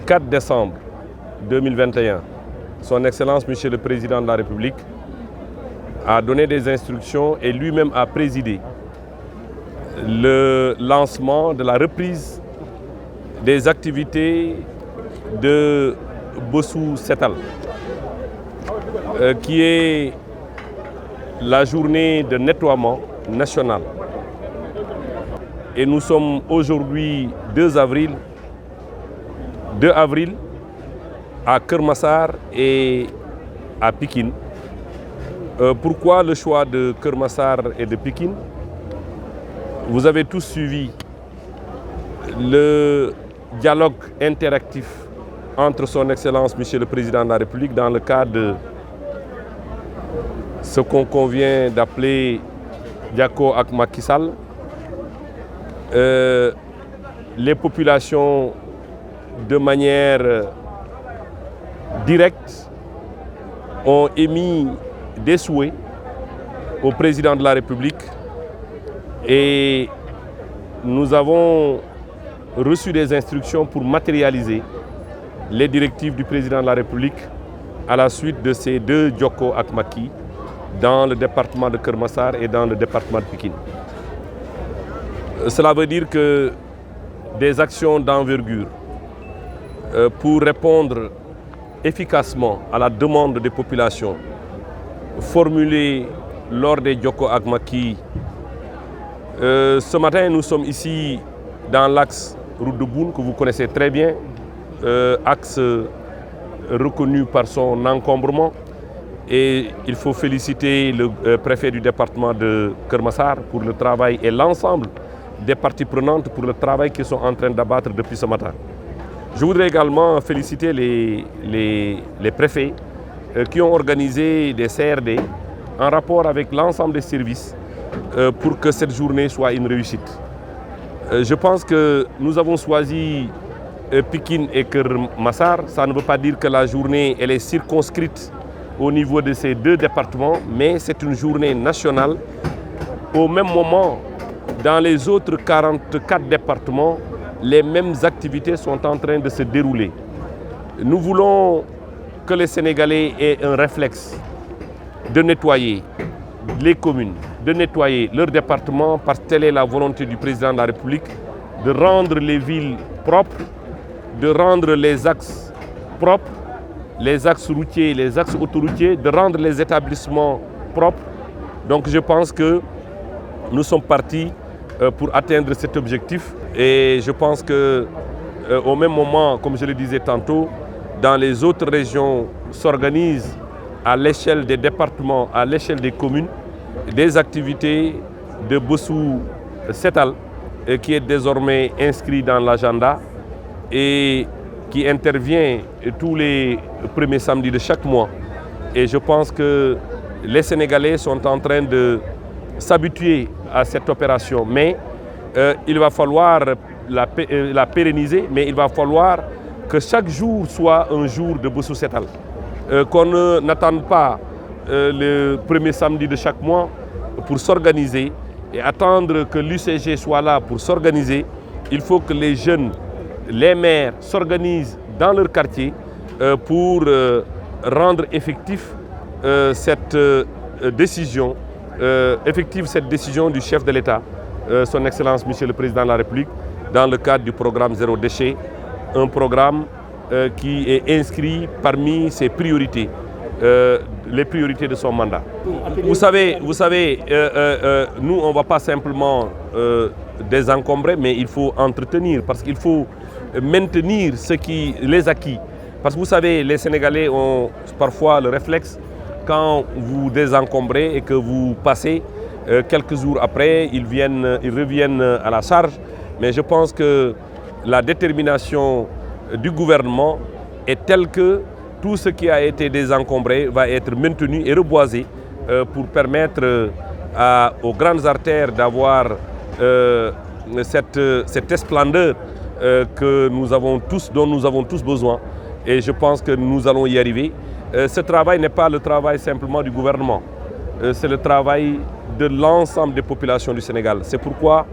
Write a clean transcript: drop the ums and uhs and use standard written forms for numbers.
4 décembre 2021, Son Excellence, Monsieur le Président de la République, a donné des instructions et lui-même a présidé le lancement de la reprise des activités de Bossou Setal, qui est la journée de nettoiement national. Et nous sommes aujourd'hui 2 avril à Keur Massar et à Pikine. Pourquoi le choix de Keur Massar et de Pikine? Vous avez tous suivi le dialogue interactif entre Son Excellence, Monsieur le Président de la République, dans le cadre de ce qu'on convient d'appeler Diako ak Macky Sall. Les populations, de manière directe, ont émis des souhaits au Président de la République et nous avons reçu des instructions pour matérialiser les directives du Président de la République à la suite de ces 2 Diako ak Macky dans le département de Keur Massar et dans le département de Pikine. Cela veut dire que des actions d'envergure pour répondre efficacement à la demande des populations formulée lors des Diako ak Macky. Ce matin, nous sommes ici dans l'axe route de Boune, que vous connaissez très bien, axe reconnu par son encombrement. Et il faut féliciter le préfet du département de Keur Massar pour le travail et l'ensemble des parties prenantes pour le travail qu'ils sont en train d'abattre depuis ce matin. Je voudrais également féliciter les préfets qui ont organisé des CRD en rapport avec l'ensemble des services pour que cette journée soit une réussite. Je pense que nous avons choisi Pikine et Keur Massar. Ça ne veut pas dire que la journée elle est circonscrite au niveau de ces 2 départements, mais c'est une journée nationale. Au même moment, dans les autres 44 départements, les mêmes activités sont en train de se dérouler. Nous voulons que les Sénégalais aient un réflexe de nettoyer les communes, de nettoyer leur département, parce que telle est la volonté du Président de la République, de rendre les villes propres, de rendre les axes propres, les axes routiers, les axes autoroutiers, de rendre les établissements propres. Donc je pense que nous sommes partis pour atteindre cet objectif et je pense que au même moment, comme je le disais tantôt, dans les autres régions s'organisent à l'échelle des départements, à l'échelle des communes, des activités de Bossou Setal qui est désormais inscrit dans l'agenda et qui intervient tous les premiers samedis de chaque mois. Et je pense que les Sénégalais sont en train de s'habituer à cette opération. Mais il va falloir la pérenniser, mais il va falloir que chaque jour soit un jour de Bossou Setal. Qu'on n'attende pas le premier samedi de chaque mois pour s'organiser et attendre que l'UCG soit là pour s'organiser. Il faut que les jeunes, les maires s'organisent dans leur quartier pour rendre effective cette décision du chef de l'État, Son Excellence Monsieur le Président de la République, dans le cadre du programme Zéro Déchet, un programme qui est inscrit parmi ses priorités, les priorités de son mandat. Vous savez, nous on ne va pas simplement désencombrer, mais il faut entretenir, parce qu'il faut maintenir les acquis. Parce que vous savez, les Sénégalais ont parfois le réflexe, quand vous désencombrez et que vous passez, quelques jours après, ils reviennent à la charge. Mais je pense que la détermination du gouvernement est telle que tout ce qui a été désencombré va être maintenu et reboisé pour permettre aux grandes artères d'avoir cette splendeur dont nous avons tous besoin. Et je pense que nous allons y arriver. Ce travail n'est pas le travail simplement du gouvernement, c'est le travail de l'ensemble des populations du Sénégal. C'est pourquoi